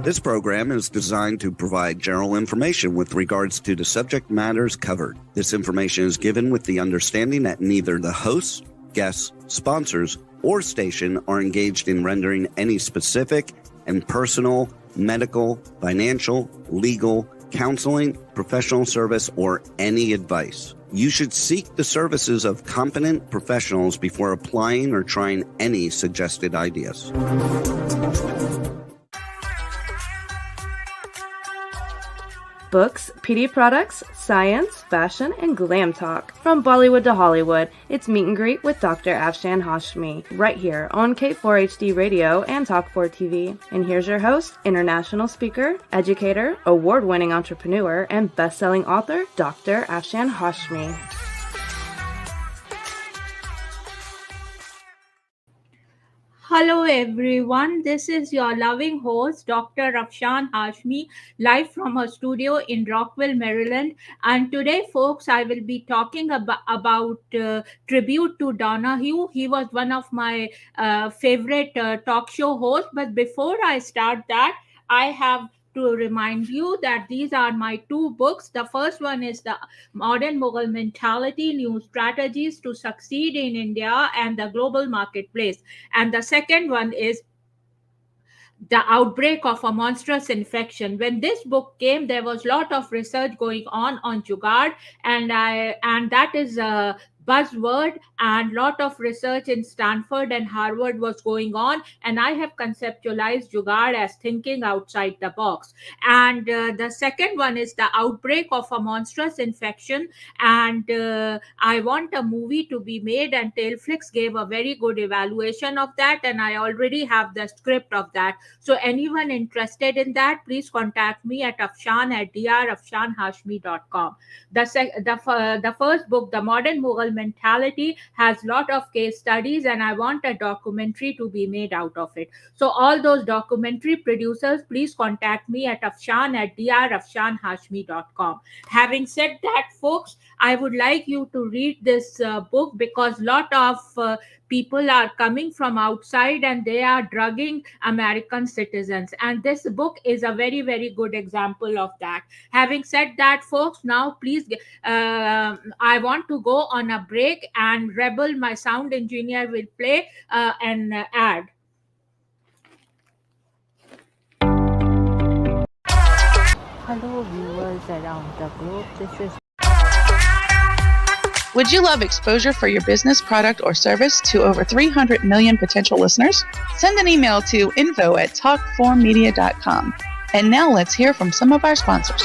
This program is designed to provide general information with regards to the subject matters covered. This information is given with the understanding that neither the hosts, guests, sponsors, or station are engaged in rendering any specific and personal, medical, financial, legal, counseling, professional service, or any advice. You should seek the services of competent professionals before applying or trying any suggested ideas. Books, PD products, science, fashion, and glam talk. From Bollywood to Hollywood, it's Meet and Greet with Dr. Afshan Hashmi, right here on K4HD Radio and Talk4 TV. And here's your host, international speaker, educator, award-winning entrepreneur, and best-selling author, Dr. Afshan Hashmi. Hello everyone, this is your loving host Dr. Afshan Hashmi, live from her studio in Rockville, Maryland. And today, folks, I will be talking about tribute to Donahue. He was one of my favorite talk show hosts. But before I start that, I have to remind you that these are my two books. The first one is The Modern Mughal Mentality, New Strategies to Succeed in India and the Global Marketplace. And the second one is The Outbreak of a Monstrous Infection. When this book came, there was a lot of research going on Jugaad, and that is a buzzword, and lot of research in Stanford and Harvard was going on, and I have conceptualized Jugaad as thinking outside the box. And the second one is The Outbreak of a Monstrous Infection, and I want a movie to be made, and Tailflix gave a very good evaluation of that, and I already have the script of that. So anyone interested in that, please contact me at afshan@drafshanhashmi.com. The first book, The Modern Mughal Mentality, has lot of case studies, and I want a documentary to be made out of it. So all those documentary producers, please contact me at afshan@drafshanhashmi.com. Having said that, folks, I would like you to read this book, because lot of people are coming from outside and they are drugging American citizens. And this book is a very, very good example of that. Having said that, folks, now please, I want to go on a break, and Rebel, my sound engineer, will play an ad. Hello viewers around the globe, this is Would you love exposure for your business, product, or service to over 300 million potential listeners? Send an email to info@talk4media.com. And now let's hear from some of our sponsors.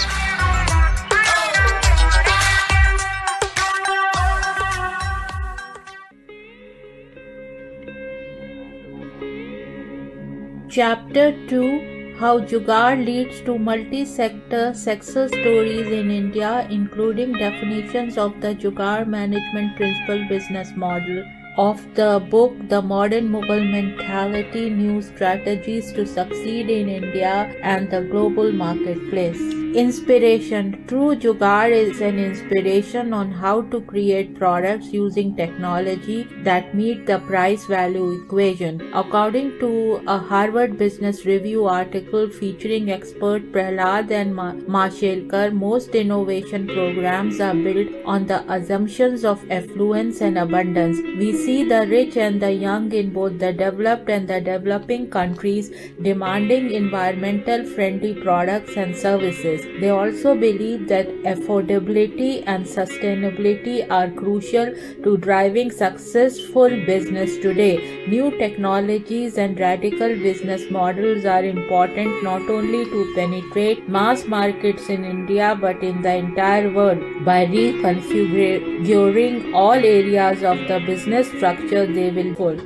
Chapter 2, How Jugaad Leads to Multi-Sector Success Stories in India, including definitions of the Jugaad Management Principle business model. Of the book, The Modern Mughal Mentality, New Strategies to Succeed in India and the Global Marketplace. Inspiration. True Jugaad is an inspiration on how to create products using technology that meet the price-value equation. According to a Harvard Business Review article featuring expert Prahlad and Mashelkar, most innovation programs are built on the assumptions of affluence and abundance. We see the rich and the young in both the developed and the developing countries demanding environmental friendly products and services. They also believe that affordability and sustainability are crucial to driving successful business today. New technologies and radical business models are important not only to penetrate mass markets in India but in the entire world. By reconfiguring all areas of the business structure, they will pull.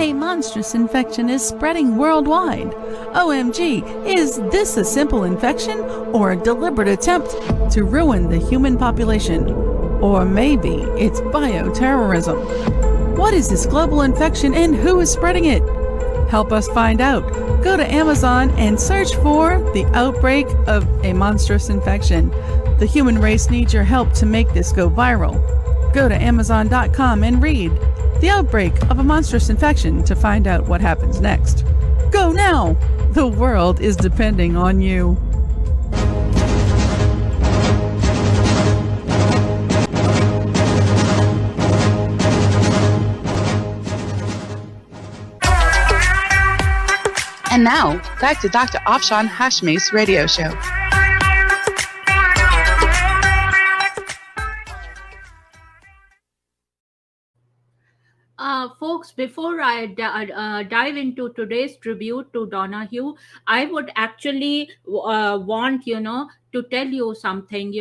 A monstrous infection is spreading worldwide. OMG, is this a simple infection or a deliberate attempt to ruin the human population? Or maybe it's bioterrorism. What is this global infection and who is spreading it? Help us find out. Go to Amazon and search for The Outbreak of a Monstrous Infection. The human race needs your help to make this go viral. Go to Amazon.com and read The Outbreak of a Monstrous Infection to find out what happens next. Go now! The world is depending on you. And now, back to Dr. Afshan Hashmi's radio show. Folks, before I dive into today's tribute to Donahue, I would actually want, to tell you something.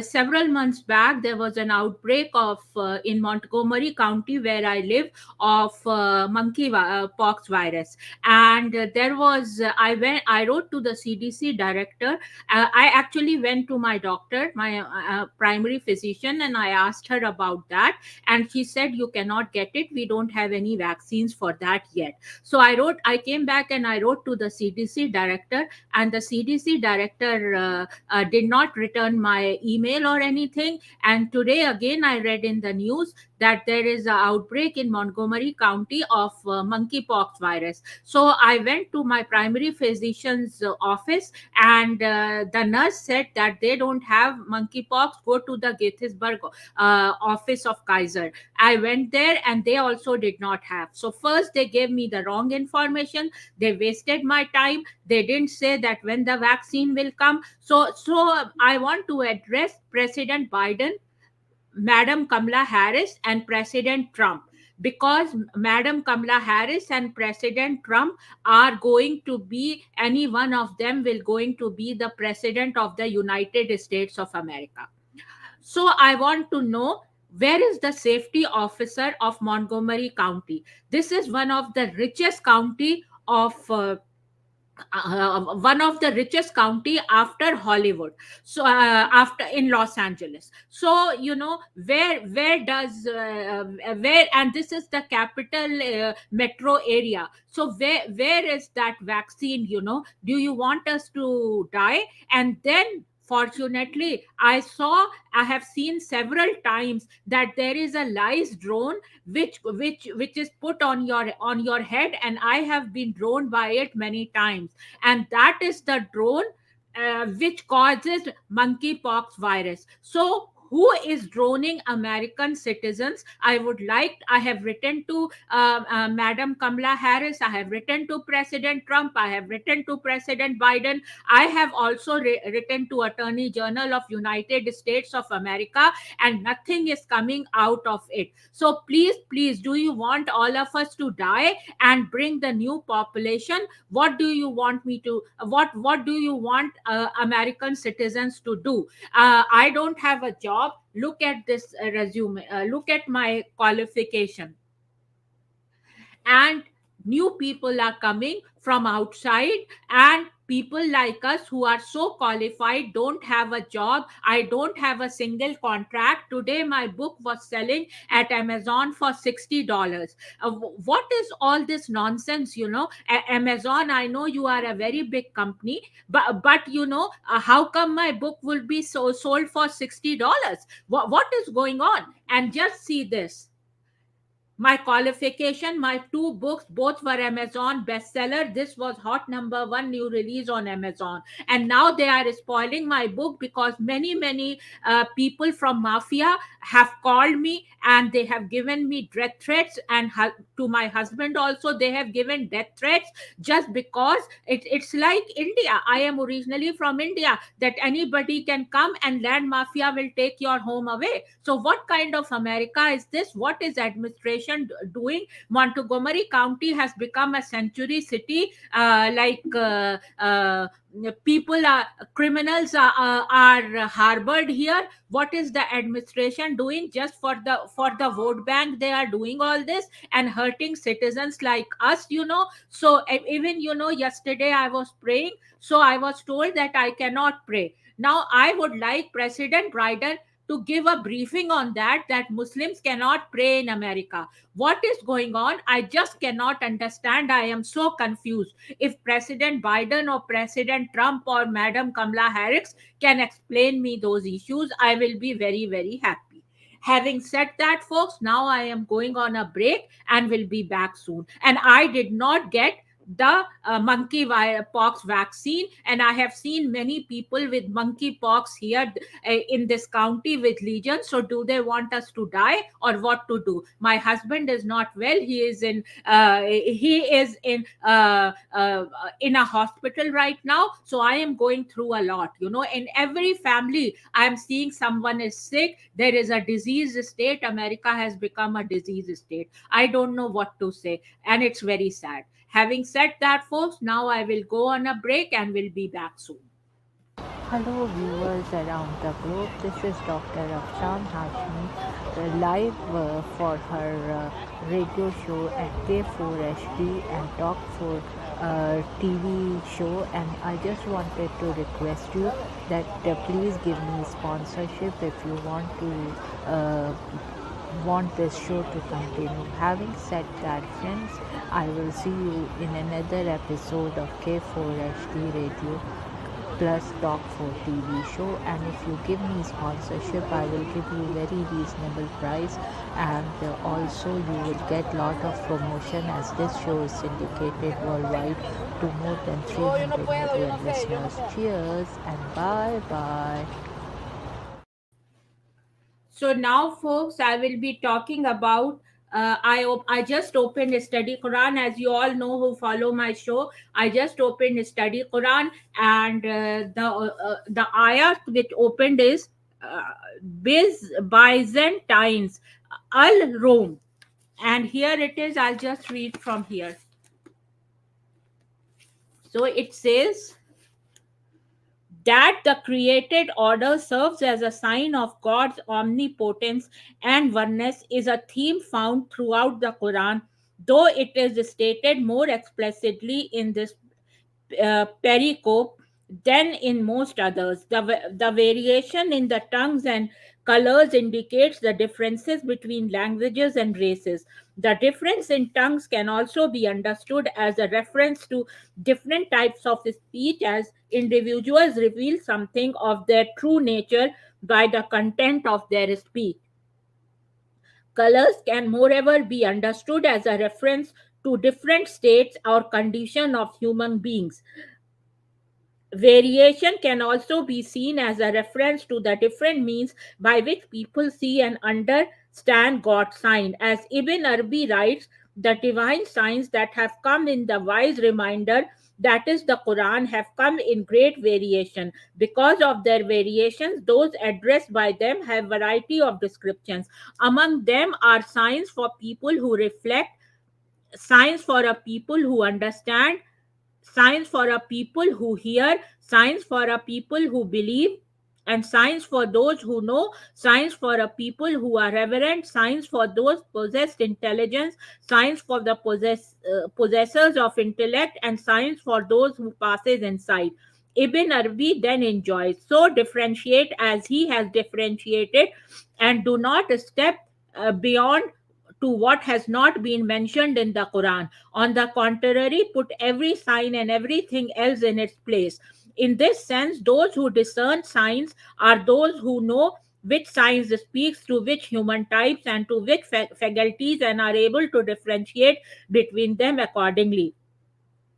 Several months back, there was an outbreak of in Montgomery County, where I live, of monkey pox virus, and there was I wrote to the CDC director. I actually went to my doctor, my primary physician, and I asked her about that, and she said, you cannot get it, we don't have any vaccines for that yet. So I came back and I wrote to the CDC director, and the CDC director did not return my email or anything. And today again I read in the news that there is an outbreak in Montgomery County of monkeypox virus. So I went to my primary physician's office, and the nurse said that they don't have monkeypox. Go to the Gettysburg office of Kaiser. I went there and they also did not have. So first they gave me the wrong information. They wasted my time. They didn't say that when the vaccine will come. So I want to address President Biden, Madam Kamala Harris, and President Trump, because Madam Kamala Harris and President Trump are going to be, any one of them will going to be the president of the United States of America. So I want to know, where is the safety officer of Montgomery County? This is one of the richest county of after Hollywood, so after in Los Angeles. So where does where, and this is the capital metro area. So where is that vaccine? Do you want us to die? And then fortunately, I have seen several times that there is a lice drone which is put on your head, and I have been droned by it many times, and that is the drone which causes monkeypox virus. So who is droning American citizens? I have written to Madam Kamala Harris. I have written to President Trump. I have written to President Biden. I have also written to Attorney General of United States of America, and nothing is coming out of it. So please, do you want all of us to die and bring the new population? What do you want me to? What do you want American citizens to do? I don't have a job. Look at this resume. Look at my qualification. And new people are coming from outside, and people like us who are so qualified don't have a job. I don't have a single contract. Today my book was selling at Amazon for $60. What is all this nonsense? Amazon, I know you are a very big company, but how come my book will be sold for $60? What is going on? And just see this. My qualification, my 2 books, both were Amazon bestseller. This was hot #1 new release on Amazon. And now they are spoiling my book because many people from Mafia have called me, and they have given me death threats. And to my husband also, they have given death threats, just because it's like India. I am originally from India, that anybody can come and Land Mafia will take your home away. So what kind of America is this? What is administration doing? Montgomery County has become a sanctuary city. Criminals are harbored here. What is the administration doing? Just for the vote bank, they are doing all this and hurting citizens like us. So even yesterday I was praying, so I was told that I cannot pray. Now I would like President Biden to give a briefing on that Muslims cannot pray in America. What is going on? I just cannot understand. I am so confused. If President Biden or President Trump or Madam Kamala Harris can explain me those issues, I will be very, very happy. Having said that, folks, now I am going on a break and will be back soon. And I did not get the monkeypox vaccine, and I have seen many people with monkeypox here in this county with legion. So do they want us to die or what to do? My husband is not well. He is in a hospital right now. So I am going through a lot. In every family I am seeing someone is sick. There is a disease state. America has become a disease state. I don't know what to say, and it's very sad. Having said that, folks, now I will go on a break and will be back soon. Hello viewers around the globe, this is Dr. Afshan Hashmi, live for her radio show at K4HD and Talk 4 TV show, and I just wanted to request you that please give me sponsorship if you want this show to continue. Having said that, friends, I will see you in another episode of K4HD Radio plus Talk 4 TV show, and if you give me sponsorship, I will give you very reasonable price, and also you will get lot of promotion as this show is syndicated worldwide to more than 300 million listeners. Cheers and bye bye. So now, folks, I will be talking about I just opened a study Quran. As you all know who follow my show, I just opened a study Quran, and the ayat which opened is Byzantines al-Rome, and here it is. I'll just read from here. So it says that the created order serves as a sign of God's omnipotence and oneness is a theme found throughout the Quran, though it is stated more explicitly in this pericope than in most others. The variation in the tongues and colors indicates the differences between languages and races. The difference in tongues can also be understood as a reference to different types of speech, as individuals reveal something of their true nature by the content of their speech. Colors can moreover be understood as a reference to different states or condition of human beings. Variation can also be seen as a reference to the different means by which people see and understand God's sign. As Ibn Arabi writes, the divine signs that have come in the wise reminder, that is the Quran, have come in great variation. Because of their variations, those addressed by them have variety of descriptions. Among them are signs for people who reflect, signs for a people who understand, signs for a people who hear, signs for a people who believe, and signs for those who know, signs for a people who are reverent, signs for those possessed intelligence, signs for the possessors of intellect, and signs for those who passes insight. Ibn Arabi then enjoys, so differentiate as he has differentiated, and do not step beyond to what has not been mentioned in the Quran. On the contrary, put every sign and everything else in its place. In this sense, those who discern signs are those who know which signs speaks to which human types and to which faculties, and are able to differentiate between them accordingly.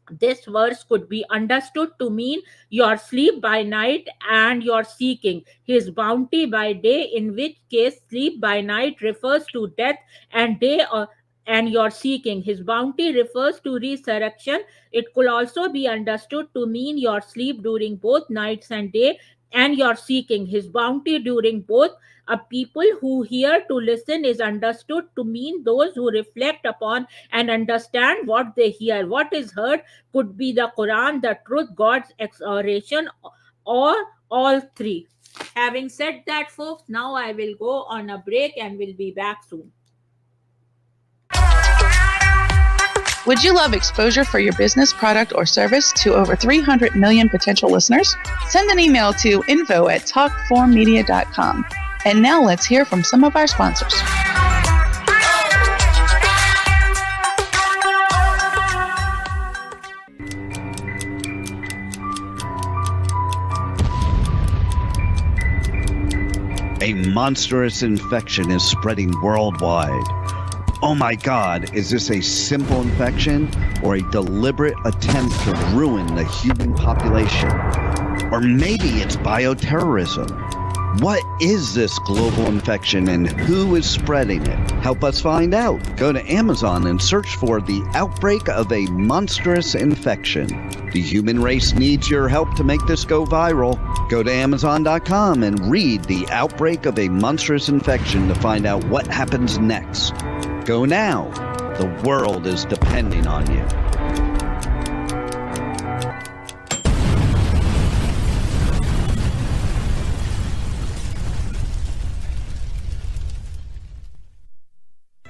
This verse could be understood to mean your sleep by night and your seeking his bounty by day, in which case sleep by night refers to death, and day and your seeking his bounty refers to resurrection. It could also be understood to mean your sleep during both nights and day, and your seeking his bounty during both. A people who hear to listen is understood to mean those who reflect upon and understand what they hear. What is heard could be the Quran, the truth, God's exhortation, or all three. Having said that, folks, now I will go on a break and will be back soon. Would you love exposure for your business, product, or service to over 300 million potential listeners? Send an email to info@talk4media.com. And now let's hear from some of our sponsors. A monstrous infection is spreading worldwide. Oh my God, is this a simple infection or a deliberate attempt to ruin the human population? Or maybe it's bioterrorism. What is this global infection and who is spreading it? Help us find out. Go to Amazon and search for the outbreak of a monstrous infection. The human race needs your help to make this go viral. Go to Amazon.com and read The Outbreak of a Monstrous Infection to find out what happens next. Go now. The world is depending on you.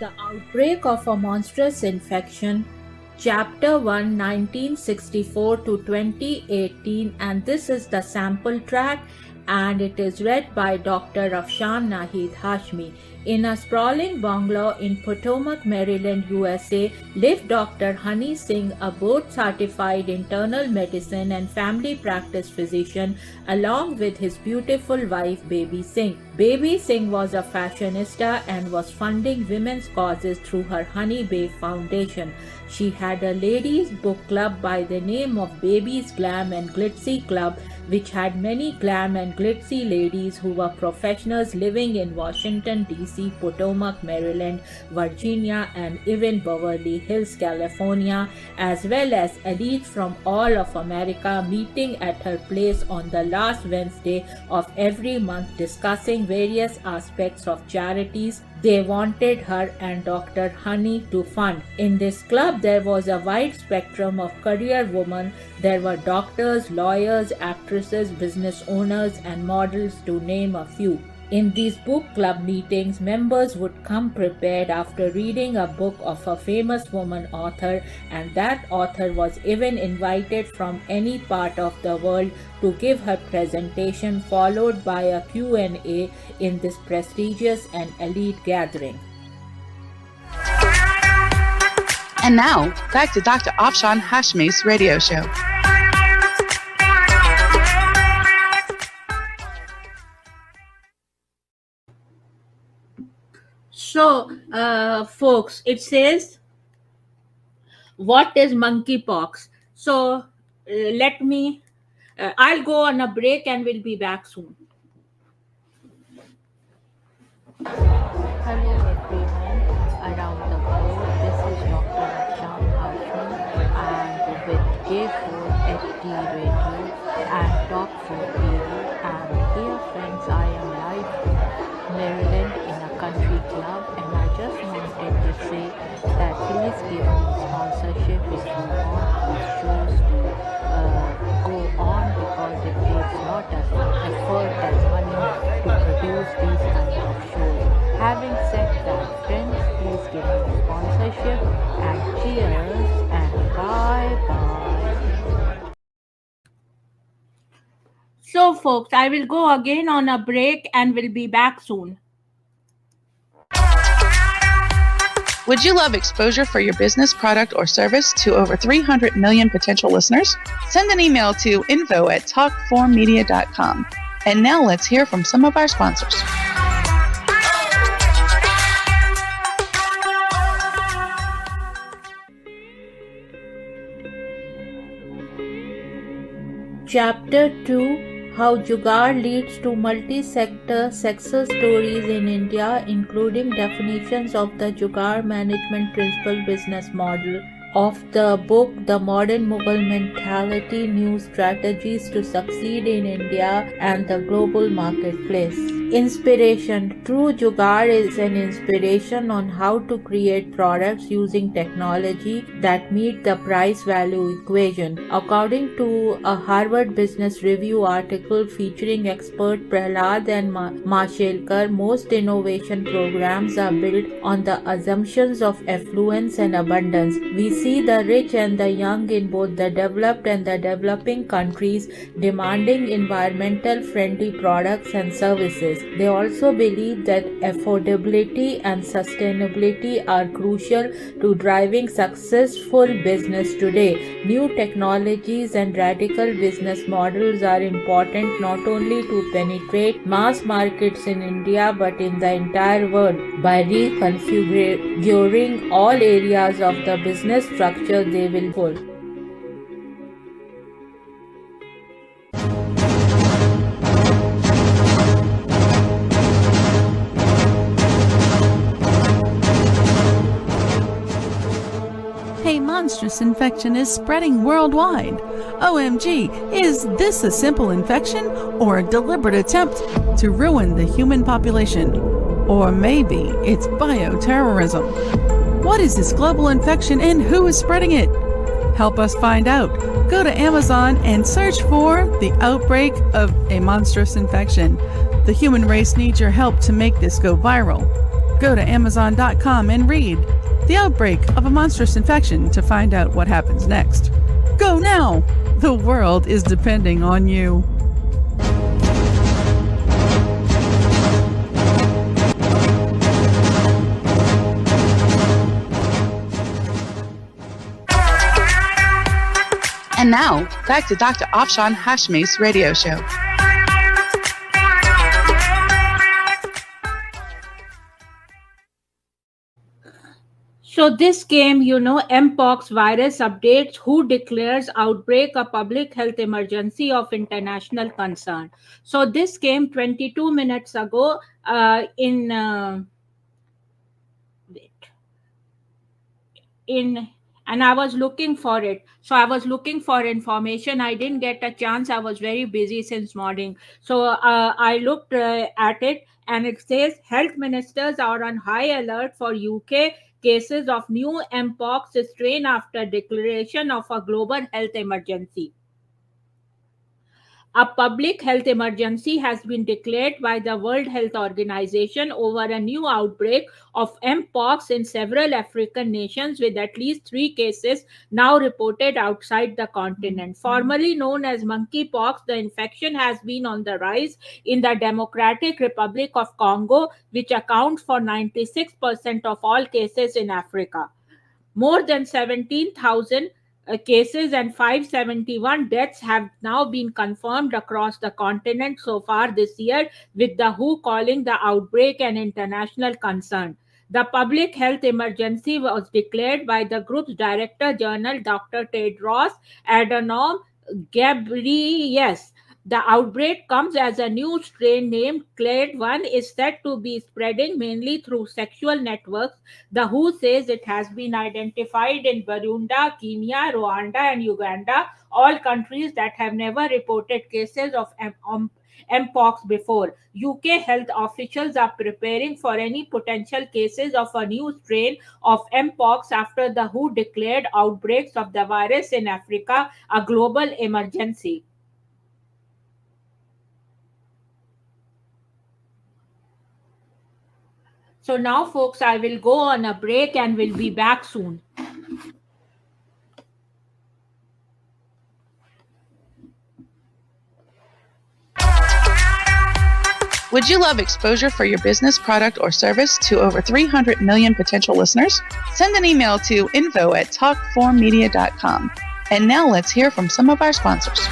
The Outbreak of a Monstrous Infection, Chapter 1, 1964 to 2018, and this is the sample track, and it is read by Dr. Afshan Nahid Hashmi. In a sprawling bungalow in Potomac, Maryland, USA, lived Dr. Honey Singh, a board-certified internal medicine and family practice physician, along with his beautiful wife, Baby Singh. Baby Singh was a fashionista and was funding women's causes through her Honey Bay Foundation. She had a ladies' book club by the name of Baby's Glam and Glitzy Club, which had many glam and glitzy ladies who were professionals living in Washington, D.C., Potomac, Maryland, Virginia, and even Beverly Hills, California, as well as elites from all of America meeting at her place on the last Wednesday of every month discussing various aspects of charities they wanted her and Dr. Honey to fund. In this club, there was a wide spectrum of career women. There were doctors, lawyers, actresses, business owners, and models, to name a few. In these book club meetings, members would come prepared after reading a book of a famous woman author, and that author was even invited from any part of the world to give her presentation, followed by a Q&A in this prestigious and elite gathering. And now, back to Dr. Afshan Hashmi's radio show. So, folks, it says, what is monkeypox? So, I'll go on a break and we'll be back soon. Hello everyone around the world. This is Dr. Afshan Hashmi and with J4HD Radio and Talk 4 TV. And dear friends, I am live from Maryland in a country club, and I just wanted to say that please give me sponsorship if you want these shows to go on, because it takes a lot of effort and money to produce these kinds of shows. Having said that, friends, please give me sponsorship, and cheers and bye-bye. So, folks, I will go again on a break and we'll be back soon. Would you love exposure for your business, product, or service to over 300 million potential listeners? Send an email to info@talk4media.com. And now let's hear from some of our sponsors. Chapter 2, How Jugaad Leads to Multi-Sector Success Stories in India, including definitions of the Jugaad Management Principle business model, of the book The Modern Mughal Mentality, New Strategies to Succeed in India and the Global Marketplace. Inspiration. True Jugaad is an inspiration on how to create products using technology that meet the price-value equation. According to a Harvard Business Review article featuring expert Prahlad and Mashelkar, most innovation programs are built on the assumptions of affluence and abundance. We see the rich and the young in both the developed and the developing countries demanding environmental friendly products and services. They also believe that affordability and sustainability are crucial to driving successful business today. New technologies and radical business models are important not only to penetrate mass markets in India but in the entire world. By reconfiguring all areas of the business structure, they will hold. A monstrous infection is spreading worldwide. OMG, is this a simple infection or a deliberate attempt to ruin the human population? Or maybe it's bioterrorism. What is this global infection and who is spreading it? Help us find out. Go to Amazon and search for The Outbreak of a Monstrous Infection. The human race needs your help to make this go viral. Go to Amazon.com and read The Outbreak of a Monstrous Infection to find out what happens next. Go now! The world is depending on you. And now, back to Dr. Afshan Hashmi's radio show. So this came, Mpox virus updates, who declares outbreak a public health emergency of international concern. So this came 22 minutes ago and I was looking for it. So I was looking for information. I didn't get a chance. I was very busy since morning. So I looked at it, and it says health ministers are on high alert for UK cases of new Mpox strain after declaration of a global health emergency. A public health emergency has been declared by the World Health Organization over a new outbreak of Mpox in several African nations, with at least 3 cases now reported outside the continent. Formerly known as monkeypox, the infection has been on the rise in the Democratic Republic of Congo, which accounts for 96% of all cases in Africa. More than 17,000 cases and 571 deaths have now been confirmed across the continent so far this year, with the WHO calling the outbreak an international concern. The public health emergency was declared by the group's Director General, Dr. Tedros Adhanom Ghebreyesus. The outbreak comes as a new strain named Clade 1 is said to be spreading mainly through sexual networks. The WHO says it has been identified in Burundi, Kenya, Rwanda, and Uganda, all countries that have never reported cases of Mpox before. UK health officials are preparing for any potential cases of a new strain of Mpox after the WHO declared outbreaks of the virus in Africa a global emergency. So now, folks, I will go on a break and will be back soon. Would you love exposure for your business, product, or service to over 300 million potential listeners? Send an email to info@talkformedia.com. And now let's hear from some of our sponsors.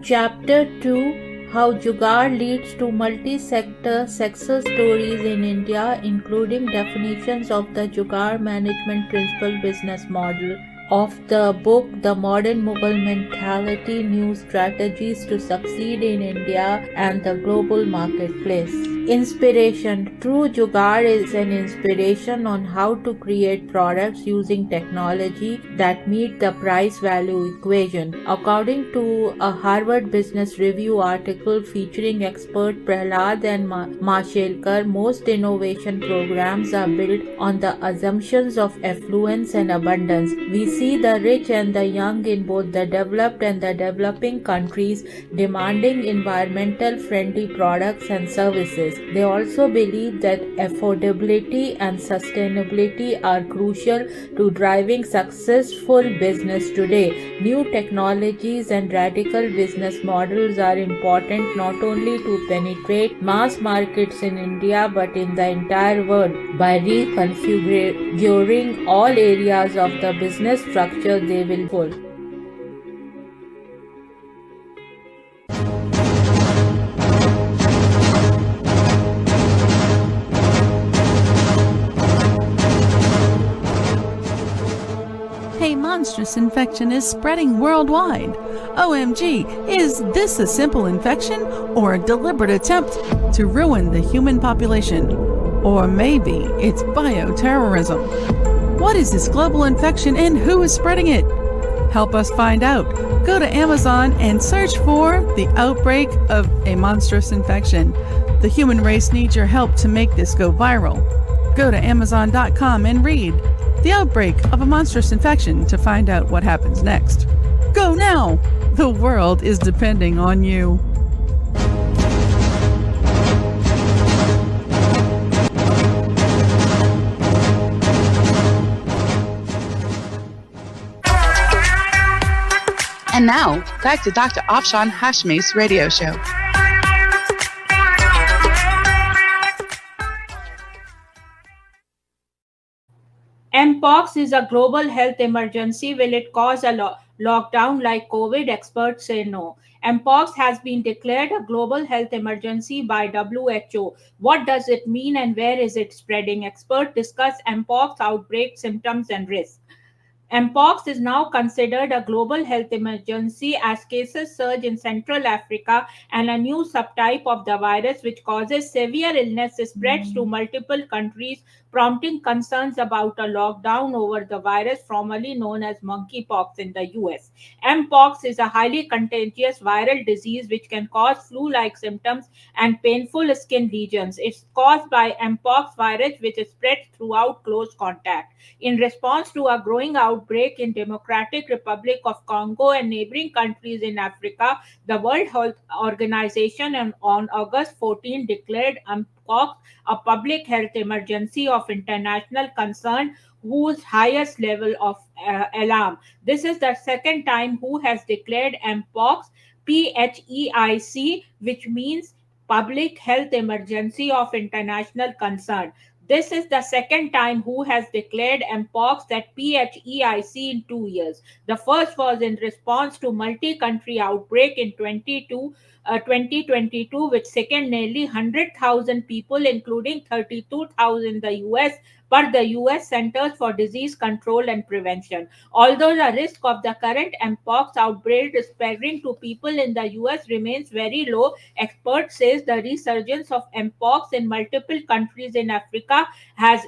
Chapter 2: How Jugaad Leads to Multi-Sector Success Stories in India, including definitions of the Jugaad Management Principle business model. Of the book The Modern Mughal Mentality: New Strategies to Succeed in India and the Global Marketplace. Inspiration. True Jugaad is an inspiration on how to create products using technology that meet the price-value equation. According to a Harvard Business Review article featuring expert Prahlad and Mashelkar, most innovation programs are built on the assumptions of affluence and abundance. We see the rich and the young in both the developed and the developing countries demanding environmental friendly products and services. risk. They also believe that affordability and sustainability are crucial to driving successful business today. New technologies and radical business models are important not only to penetrate mass markets in India but in the entire world. By reconfiguring all areas of the business structure, they will full. A monstrous infection is spreading worldwide. OMG, is this a simple infection or a deliberate attempt to ruin the human population? Or maybe it's bioterrorism. What is this global infection and who is spreading it? Help us find out. Go to Amazon and search for The Outbreak of a Monstrous Infection. The human race needs your help to make this go viral. Go to Amazon.com and read The Outbreak of a Monstrous Infection to find out what happens next. Go now! The world is depending on you. And now, back to Dr. Afshan Hashmi's radio show. Mpox is a global health emergency. Will it cause a lockdown like COVID? Experts say no. Mpox has been declared a global health emergency by WHO. What does it mean and where is it spreading? Experts discuss Mpox outbreak symptoms and risks. Mpox is now considered a global health emergency as cases surge in Central Africa and a new subtype of the virus which causes severe illness spreads to multiple countries, prompting concerns about a lockdown over the virus formerly known as monkeypox in the US. Mpox is a highly contagious viral disease which can cause flu-like symptoms and painful skin lesions. It's caused by Mpox virus which spreads throughout close contact. In response to a growing outbreak in Democratic Republic of Congo and neighboring countries in Africa, the World Health Organization on August 14 declared Mpox a public health emergency of international concern whose highest level of alarm. This is the second time WHO has declared Mpox PHEIC, which means public health emergency of international concern. This is the second time WHO has declared Mpox that PHEIC in 2 years. The first was in response to multi-country outbreak in 2022, which sickened nearly 100,000 people, including 32,000 in the US, per the US Centers for Disease Control and Prevention. Although the risk of the current Mpox outbreak spreading to people in the US remains very low, experts say the resurgence of Mpox in multiple countries in Africa has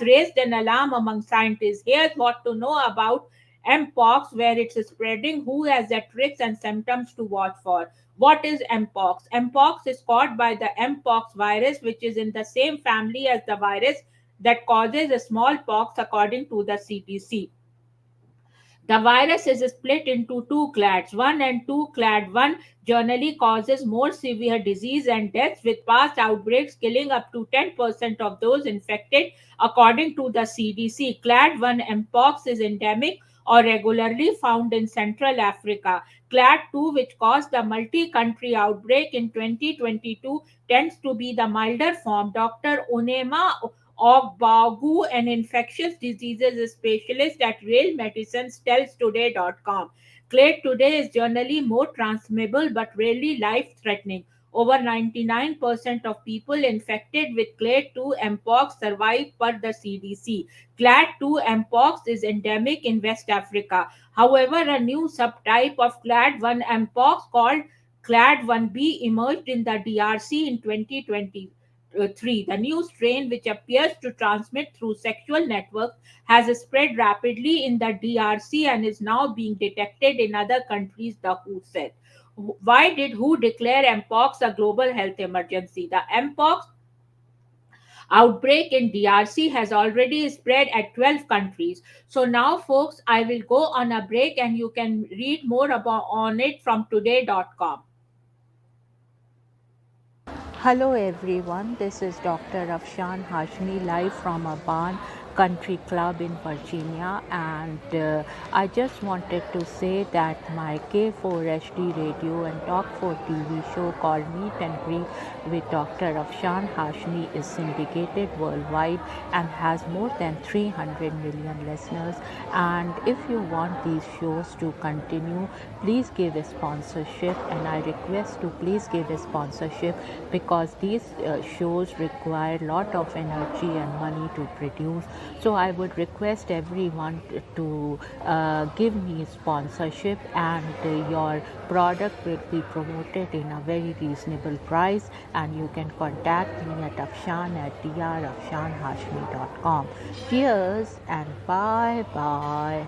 raised an alarm among scientists. Here's what to know about Mpox, where it's spreading, who has the tricks and symptoms to watch for. What is Mpox? Mpox is caused by the Mpox virus, which is in the same family as the virus that causes a smallpox, according to the CDC. The virus is split into two clades, 1 and 2. Clade 1 generally causes more severe disease and deaths, with past outbreaks killing up to 10% of those infected, according to the CDC. Clade 1 Mpox is endemic or regularly found in Central Africa. Clade 2, which caused the multi-country outbreak in 2022, tends to be the milder form. Dr. Onema Ogbagu, an infectious diseases specialist at Rail Medicines, tells Today.com. Clade today is generally more transmissible but rarely life-threatening. Over 99% of people infected with Clade 2 Mpox survive, per the CDC. Clade 2 Mpox is endemic in West Africa. However, a new subtype of Clade 1 Mpox called Clade 1b emerged in the DRC in 2023. The new strain, which appears to transmit through sexual networks, has spread rapidly in the DRC and is now being detected in other countries, the WHO said. Why did WHO declare Mpox a global health emergency? The Mpox outbreak in DRC has already spread at 12 countries. So now, folks, I will go on a break and you can read more on it from today.com. Hello everyone, this is Dr. Afshan Hashmi live from a barn country club in Virginia, and I just wanted to say that my K4HD radio and Talk 4 TV show called Meet and Greet with Dr. Afshan Hashmi is syndicated worldwide and has more than 300 million listeners. And if you want these shows to continue, please give a sponsorship, and I request to please give a sponsorship because these shows require a lot of energy and money to produce. So I would request everyone to give me sponsorship, and your product will be promoted in a very reasonable price, and you can contact me at afshan@drafshanhashmi.com. Cheers and bye bye.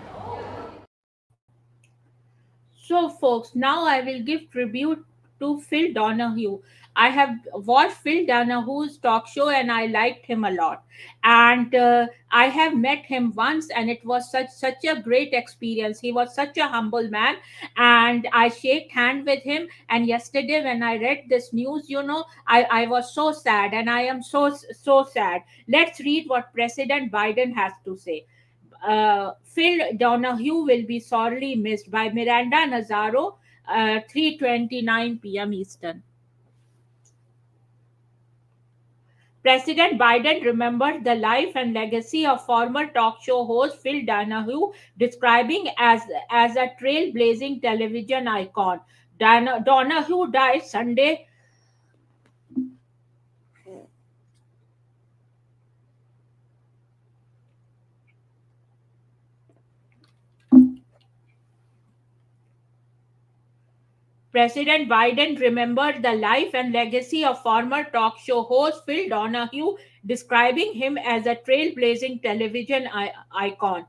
So, folks, now I will give tribute to Phil Donahue. I have watched Phil Donahue's talk show and I liked him a lot. And I have met him once, and it was such a great experience. He was such a humble man, and I shaked hand with him. And yesterday, when I read this news, I was so sad, and I am so sad. Let's read what President Biden has to say. Phil Donahue will be sorely missed, by Miranda Nazaro, 3:29 p.m. Eastern. President Biden remembered the life and legacy of former talk show host Phil Donahue, describing as a trailblazing television icon. Donahue died Sunday. President Biden remembered the life and legacy of former talk show host Phil Donahue, describing him as a trailblazing television icon.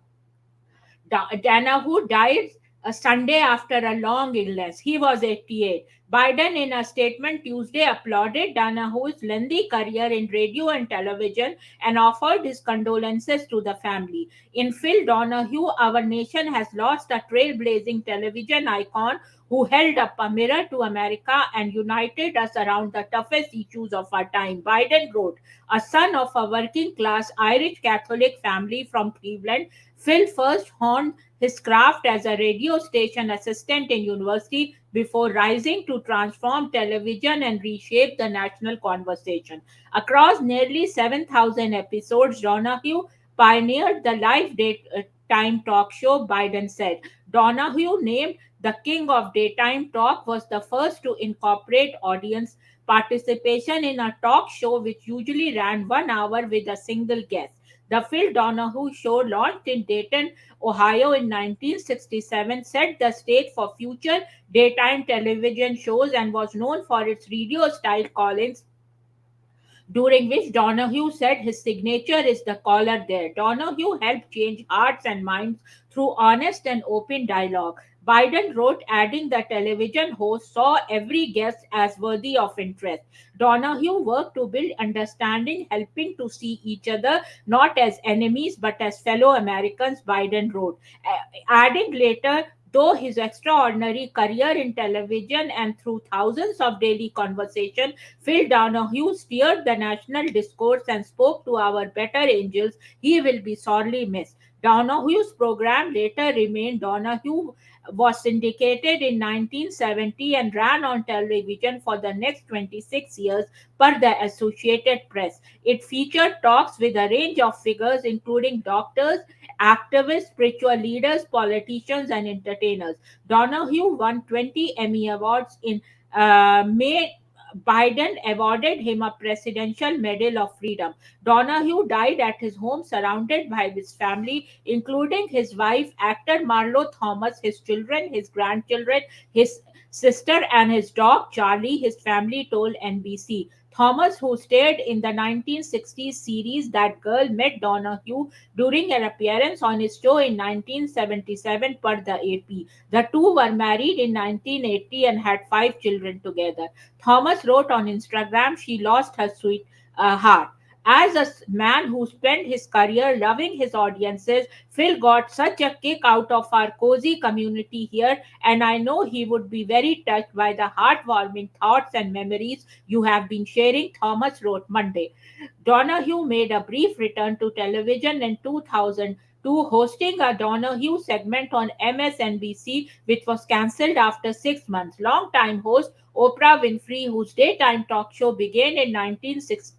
Donahue died a Sunday after a long illness. He was 88. Biden, in a statement Tuesday, applauded Donahue's lengthy career in radio and television and offered his condolences to the family. In Phil Donahue, our nation has lost a trailblazing television icon who held up a mirror to America and united us around the toughest issues of our time. Biden wrote, a son of a working class Irish Catholic family from Cleveland, Phil first honed his craft as a radio station assistant in university before rising to transform television and reshape the national conversation. Across nearly 7,000 episodes, Donahue pioneered the live daytime talk show, Biden said. Donahue, named the king of daytime talk, was the first to incorporate audience participation in a talk show which usually ran 1 hour with a single guest. The Phil Donahue Show, launched in Dayton, Ohio in 1967, set the stage for future daytime television shows and was known for its radio style call-ins, during which Donahue said his signature is the caller there. Donahue helped change hearts and minds through honest and open dialogue. Biden wrote, adding the television host saw every guest as worthy of interest. Donahue worked to build understanding, helping to see each other not as enemies but as fellow Americans, Biden wrote. Adding later, though his extraordinary career in television and through thousands of daily conversation, Phil Donahue steered the national discourse and spoke to our better angels, he will be sorely missed. Donahue's program later remained. Donahue was syndicated in 1970 and ran on television for the next 26 years per the Associated Press. It featured talks with a range of figures including doctors, activists, spiritual leaders, politicians, and entertainers. Donahue won 20 Emmy Awards. In May, Biden awarded him a Presidential Medal of Freedom. Donahue died at his home surrounded by his family, including his wife, actor Marlo Thomas, his children, his grandchildren, his sister, and his dog Charlie, his family told NBC. Thomas, who starred in the 1960s series That Girl, met Donahue during an appearance on his show in 1977 per the AP. The two were married in 1980 and had 5 children together. Thomas wrote on Instagram, she lost her sweet heart. As a man who spent his career loving his audiences, Phil got such a kick out of our cozy community here, and I know he would be very touched by the heartwarming thoughts and memories you have been sharing, Thomas wrote Monday. Donahue made a brief return to television in 2002, hosting a Donahue segment on MSNBC, which was cancelled after 6 months. Longtime host Oprah Winfrey, whose daytime talk show began in 1986,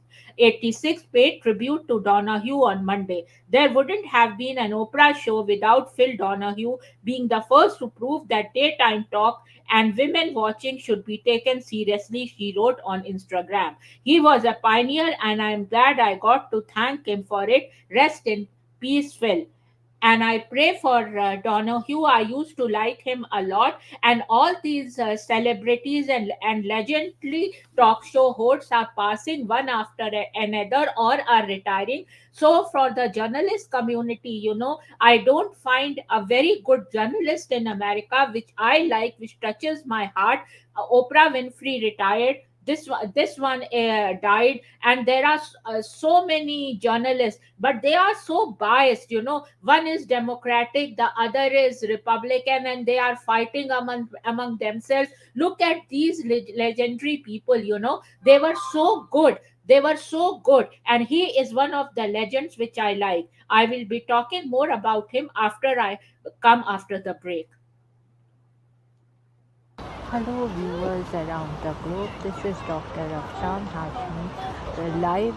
paid tribute to Donahue on Monday. There wouldn't have been an Oprah show without Phil Donahue being the first to prove that daytime talk and women watching should be taken seriously, she wrote on Instagram. He was a pioneer, and I am glad I got to thank him for it. Rest in peace, Phil. And I pray for Donahue. I used to like him a lot, and all these celebrities and legendary talk show hosts are passing one after another or are retiring. So, for the journalist community, I don't find a very good journalist in America, which I like, which touches my heart. Oprah Winfrey retired. This one died, and there are so many journalists, but they are so biased. One is democratic, the other is republican, and they are fighting among themselves. Look at these legendary people. They were so good, and he is one of the legends which I like. I will be talking more about him after I come after the break. Hello, viewers around the globe. This is Dr. Afshan Hashmi, live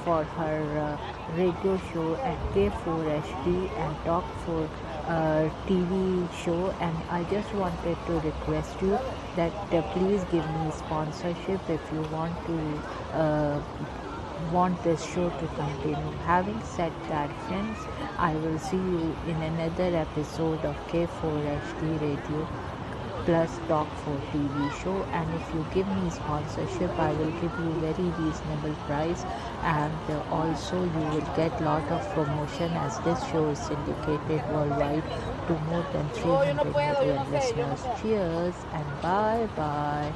for her radio show at K4HD and Talk 4 TV show. And I just wanted to request you that please give me sponsorship if you want this show to continue. Having said that, friends, I will see you in another episode of K4HD Radio plus Talk for TV show. And if you give me sponsorship, I will give you very reasonable price, and also you will get lot of promotion, as this show is syndicated worldwide to more than 300 million listeners. Cheers and bye bye.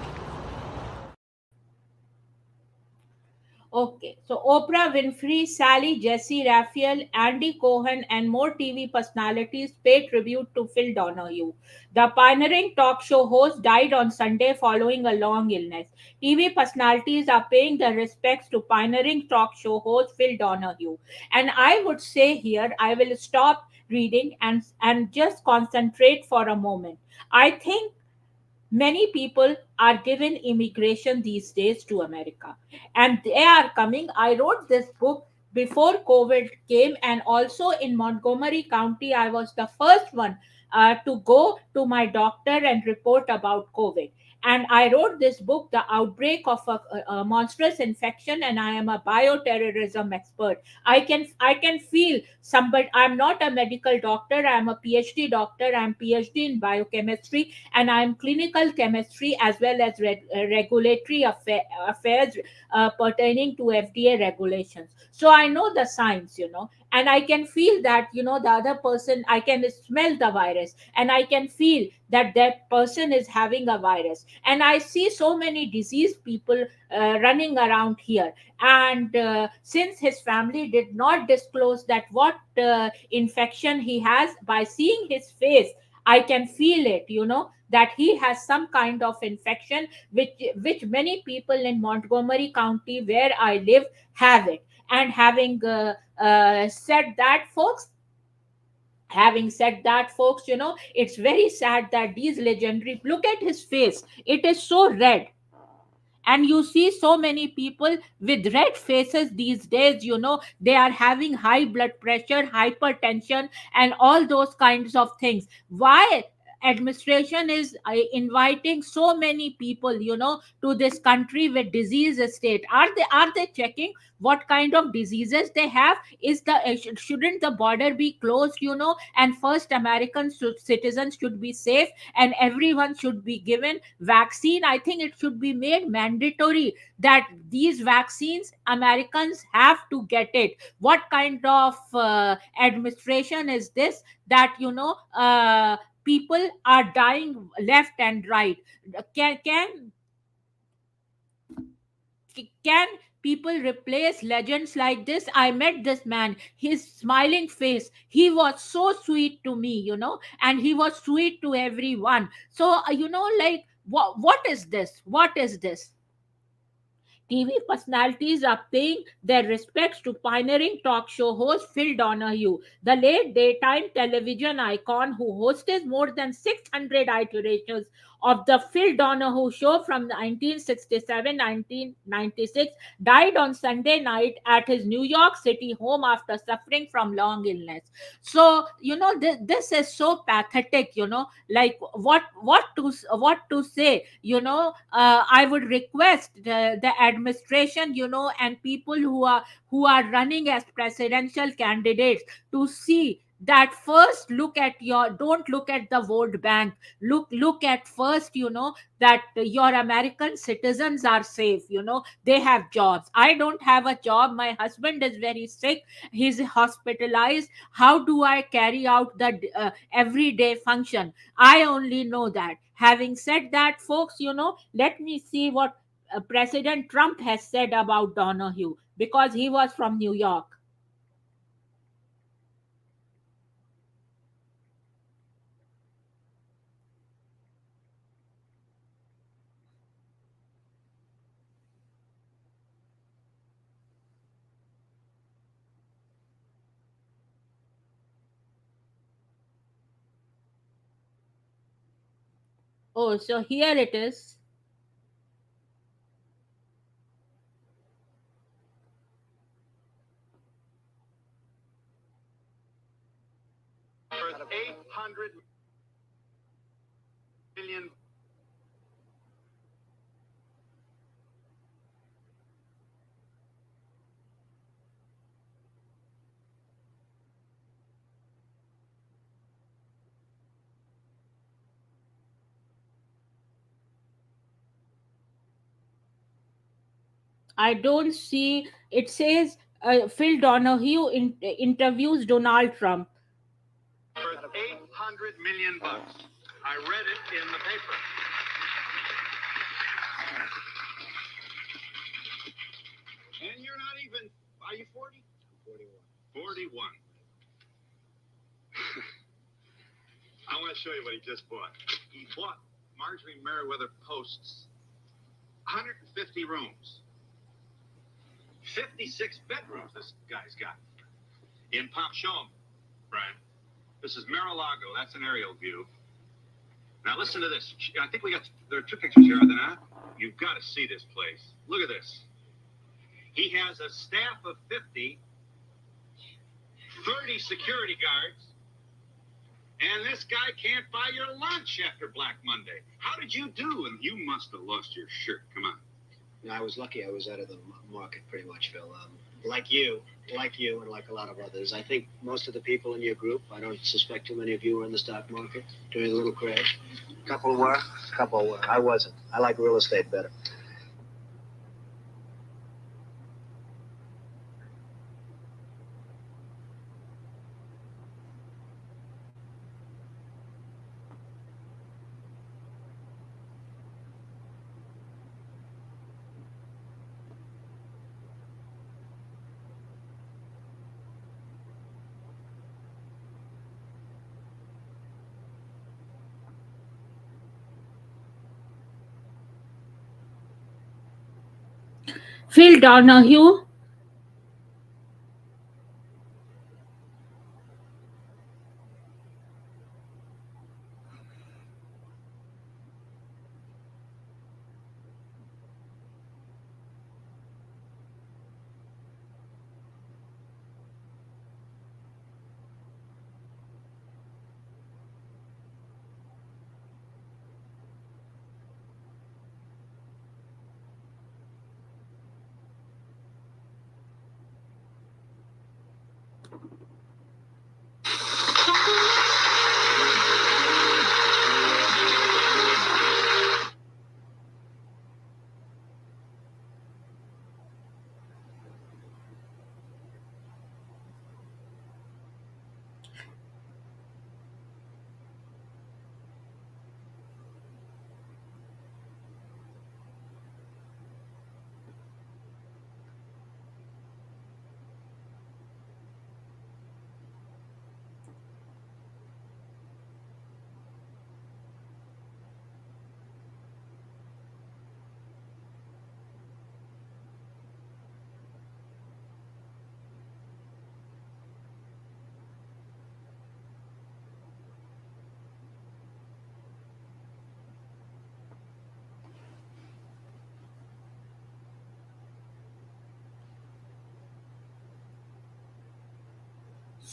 Okay, so Oprah Winfrey, Sally, Jesse, Raphael, Andy Cohen, and more TV personalities pay tribute to Phil Donahue. The pioneering talk show host died on Sunday following a long illness. TV personalities are paying their respects to pioneering talk show host Phil Donahue. And I would say here, I will stop reading and just concentrate for a moment. I think many people are given immigration these days to America, and they are coming. I wrote this book before COVID came, and also in Montgomery County I was the first one to go to my doctor and report about COVID. And I wrote this book, The Outbreak of a Monstrous Infection, and I am a bioterrorism expert. I can feel somebody. I'm not a medical doctor, I'm a PhD doctor. I'm PhD in biochemistry, and I'm clinical chemistry as well as regulatory affairs pertaining to FDA regulations. So I know the science, and I can feel that, the other person, I can smell the virus, and I can feel that that person is having a virus. And I see so many diseased people running around here. And since his family did not disclose that what infection he has, by seeing his face, I can feel it, that he has some kind of infection, which many people in Montgomery County, where I live, have it. And said that, folks, having said that, folks, it's very sad that these legendary, look at his face, it is so red. And you see so many people with red faces these days. They are having high blood pressure, hypertension, and all those kinds of things. Why administration is inviting so many people, to this country with disease state? Are they checking what kind of diseases they have? Shouldn't the border be closed, and first American citizens should be safe, and everyone should be given vaccine? I think it should be made mandatory that these vaccines, Americans have to get it. What kind of administration is this, that people are dying left and right? Can can People replace legends like this. I met this man, his smiling face, he was so sweet to me, and he was sweet to everyone. So, like, what is this? What is this? TV personalities are paying their respects to pioneering talk show host Phil Donahue, the late daytime television icon who hosted more than 600 iterations of the Phil Donahue Show from 1967-1996, died on Sunday night at his New York City home after suffering from long illness. So, this is so pathetic, like what to say. I would request the administration, and people who are running as presidential candidates, to see that first, don't look at the vote bank. Look at first, that your American citizens are safe, they have jobs. I don't have a job, my husband is very sick, he's hospitalized. How do I carry out the everyday function? I only know that. Having said that, folks, let me see what President Trump has said about Donahue, because he was from New York. Oh, so here it is. Worth 800 million. I don't see. It says Phil Donahue interviews Donald Trump. Worth 800 million bucks. I read it in the paper. And you're not even. Are you 40? 41. 41. I want to show you what he just bought. He bought Marjorie Merriweather Post's 150 rooms. 56 bedrooms this guy's got. In Palm, show him, Brian. This is Mar-a-Lago. That's an aerial view. Now listen to this. I think there are two pictures here, are there not? You've got to see this place. Look at this. He has a staff of 50, 30 security guards, and this guy can't buy your lunch after Black Monday. How did you do? And you must have lost your shirt. Come on. No, I was lucky. I was out of the market pretty much, Phil. Like you, and like a lot of others. I think most of the people in your group, I don't suspect too many of you were in the stock market during the little crash. A couple were. I wasn't. I like real estate better. Phil Donahue.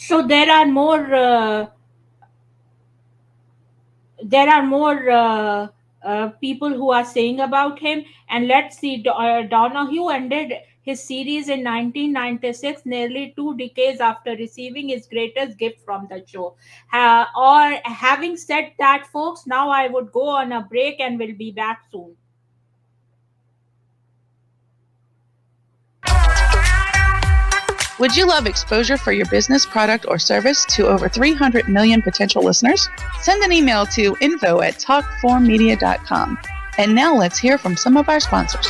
So there are more people who are saying about him. And let's see, Donahue ended his series in 1996, nearly 2 decades after receiving his greatest gift from the show. Or having said that, folks, now I would go on a break and will be back soon. Would you love exposure for your business, product, or service to over 300 million potential listeners? Send an email to info@talk4media.com. And now let's hear from some of our sponsors.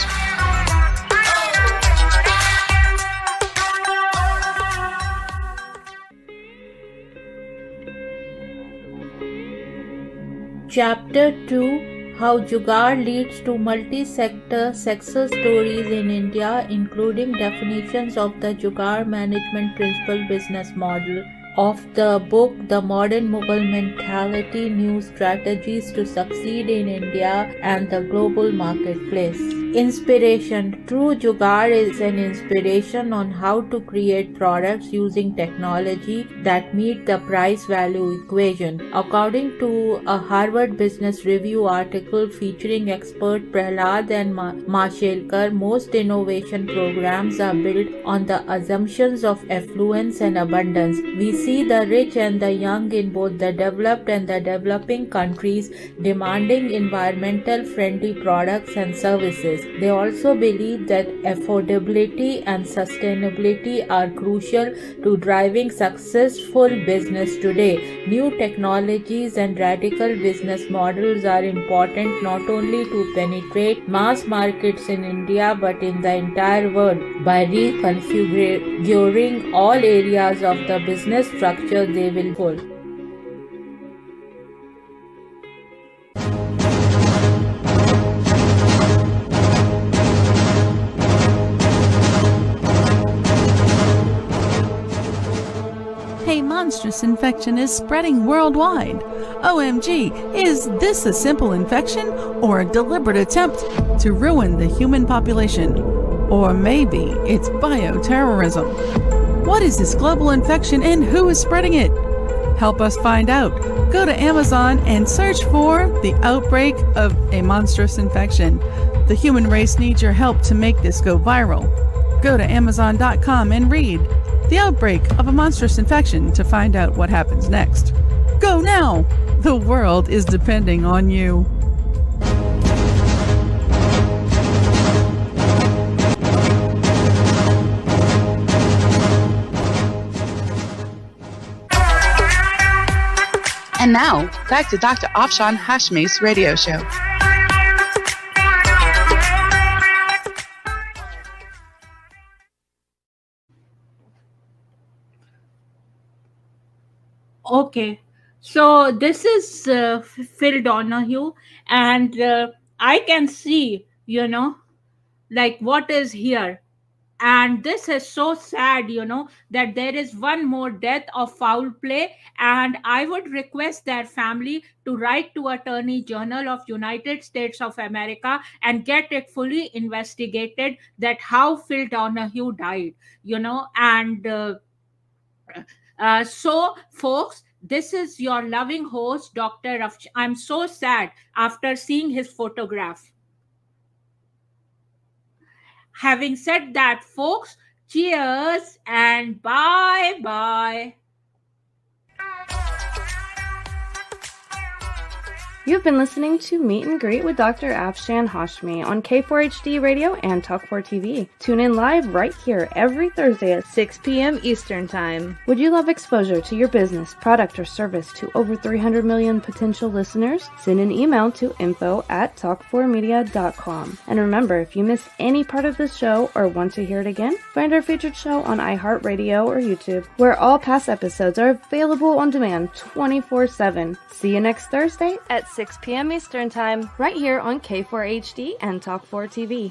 Chapter 2, How Jugaad Leads to Multi-Sector Success Stories in India, including definitions of the Jugaad Management Principle business model, of the book The Modern Mughal Mentality, New Strategies to Succeed in India and the Global Marketplace. Inspiration. True Jugaad is an inspiration on how to create products using technology that meet the price-value equation. According to a Harvard Business Review article featuring expert Prahlad and Mashelkar, most innovation programs are built on the assumptions of affluence and abundance. We see the rich and the young in both the developed and the developing countries demanding environmental friendly products and services. They also believe that affordability and sustainability are crucial to driving successful business today. New technologies and radical business models are important not only to penetrate mass markets in India but in the entire world. By reconfiguring all areas of the business structure, they will hold. A monstrous infection is spreading worldwide. OMG, is this a simple infection or a deliberate attempt to ruin the human population? Or maybe it's bioterrorism. What is this global infection and who is spreading it? Help us find out. Go to Amazon and search for The Outbreak of a Monstrous Infection. The human race needs your help to make this go viral. Go to Amazon.com and read The Outbreak of a Monstrous Infection to find out what happens next. Go now! The world is depending on you. And now, back to Dr. Afshan Hashmi's radio show. Okay, so this is Phil Donahue, and I can see, like what is here. And this is so sad, that there is one more death of foul play. And I would request that family to write to Attorney General of United States of America and get it fully investigated, that how Phil Donahue died, and so, folks, this is your loving host, Dr. I'm so sad after seeing his photograph. Having said that, folks, cheers and bye-bye. You've been listening to Meet and Greet with Dr. Afshan Hashmi on K4HD Radio and Talk4 TV. Tune in live right here every Thursday at 6 p.m. Eastern Time. Would you love exposure to your business, product, or service to over 300 million potential listeners? Send an email to info@talk4media.com. And remember, if you miss any part of the show or want to hear it again, find our featured show on iHeartRadio or YouTube, where all past episodes are available on demand 24/7. See you next Thursday at 6 p.m. Eastern Time, right here on K4HD and Talk4 TV.